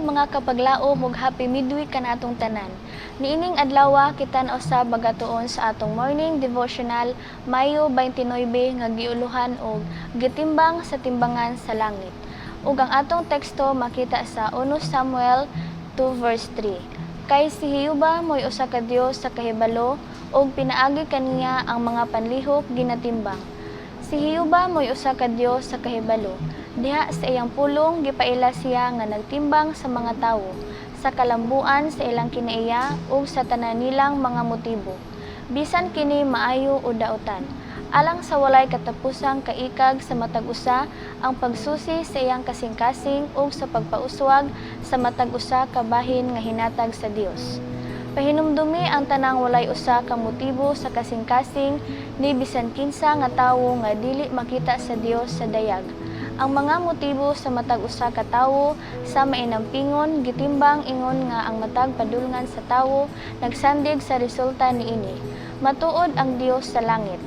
mga kapaglaom ug happy midweek kanatong tanan. Niining adlaw kita na usab magatuon sa atong morning devotional Mayo 29 nga giuluhan og gitimbang sa timbangan sa langit. Ug ang atong teksto makita sa 1 Samuel 2 verse 3. Kay si Hiyuba mo'y usa ka Dios sa kahibalo ug pinaagi kaniya ang mga panlihok ginatimbang. Si Hiyuba mo'y usa ka Dios sa kahibalo. Diha sa iyang pulong gipaila siya nga nagtimbang sa mga tawo, sa kalambuan sa ilang kinaiya ug sa tanan nilang mga motibo. Bisan kini maayo o daotan. Alang sa walay katapusang kaikag sa matag usa ang pagsusi sa iyang kasing-kasing ug sa pagpauswag sa matag usa ka bahin nga hinatag sa Dios. Pahinumdumi ang tanang walay usa ka motibo sa kasing-kasing ni bisan kinsa nga tawo nga dili makita sa Dios sa dayag. Ang mga motibo sa matag usa ka tawo sa mainampingon gitimbang ingon nga ang matag padulngan sa tawo nagsandig sa resulta niini. Matuod ang Dios sa langit.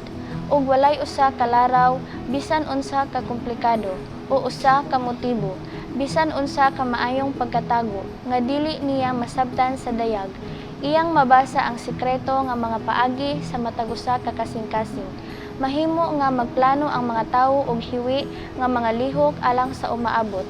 Ug walay usa ka laraw bisan unsa ka komplikado o usa ka motibo bisan unsa ka maayong pagkatago nga dili niya masabtan sa dayag. Iyang mabasa ang sikreto nga mga paagi sa matag usa ka kasing-kasing. Mahimo nga magplano ang mga tawo og hiwi nga mga lihok alang sa umaabot.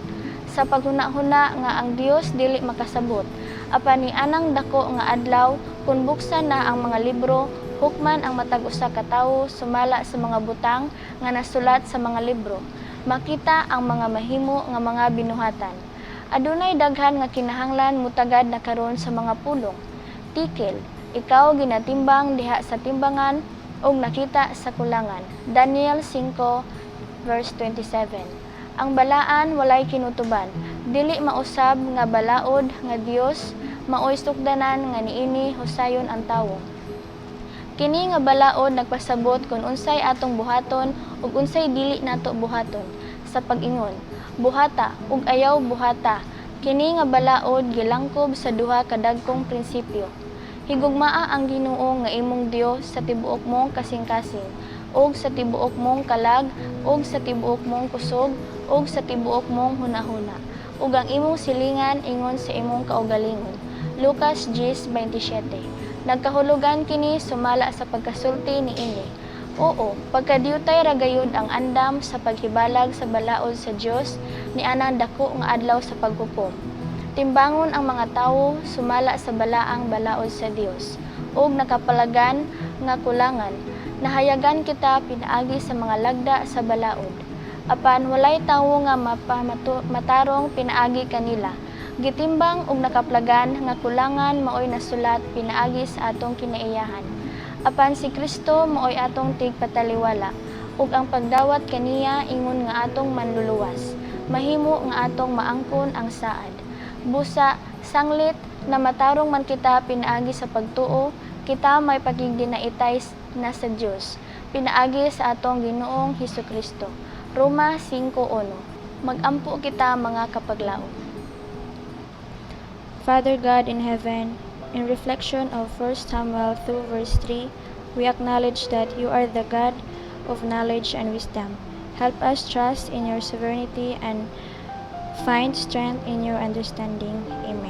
Sa paghuna-huna nga ang Dios dili makasabot. Apan ni anang dako nga adlaw kun buksan na ang mga libro, hukman ang matag usa ka tawo sumala sa mga butang nga nasulat sa mga libro. Makita ang mga mahimo nga mga binuhatan. Adunay daghan nga kinahanglan mutagad na karon sa mga pulong. Tikel, ikaw ginatimbang diha sa timbangan ug nakita sa kulangan. Daniel 5 verse 27. Ang balaan walay kinutuban, dili mausab nga balaod nga Dios maoy sukdanan nga niini husayon ang tawo. Kini nga balaod nagpasabot kung unsay atong buhaton ug unsay dili nato buhaton sa pag-ingon. Buhata ug ayaw buhata. Kini nga balaod gilangkob sa duha ka dagkong prinsipyo. Higugmaa ang Ginoo nga imong Dios sa tibuok mong kasing-kasing, ug sa tibuok mong kalag, ug sa tibuok mong kusog, ug sa tibuok mong hunahuna, ug ang imong silingan ingon sa imong kaugalingon. Lucas 10:27. Nagkahulugan kini sumala sa pagkasulti niini. Oo, pagkadiyutay ragayod ang andam sa paghibalag sa balaod sa Dios ni anang dako nga adlaw sa paghukom. Timbangon ang mga tawo sumala sa balaang balaod sa Dios ug nakapalagan nga kulangan. Nahayagan kita pinaagi sa mga lagda sa balaod. Apan walay tawo nga matarong pinaagi kanila. Gitimbang ug nakaplagan nga kulangan maoy nasulat pinaagi sa atong kinaiyahan. Apan si Kristo maoy atong tigpataliwala ug ang pagdawat kaniya ingon nga atong manluluwas. Mahimo nga atong maangkon ang saad. Busa, sanglit na matarong man kita pinaagi sa pagtuo, kita may pagigdinaitay na sa Dios. Pinaagi sa atong Ginoong Hesukristo. Roma 5:1. Magampo kita mga kapaglaom. Father God in heaven, in reflection of 1 Samuel 2 verse 3, we acknowledge that you are the God of knowledge and wisdom. Help us trust in your sovereignty and find strength in your understanding. Amen.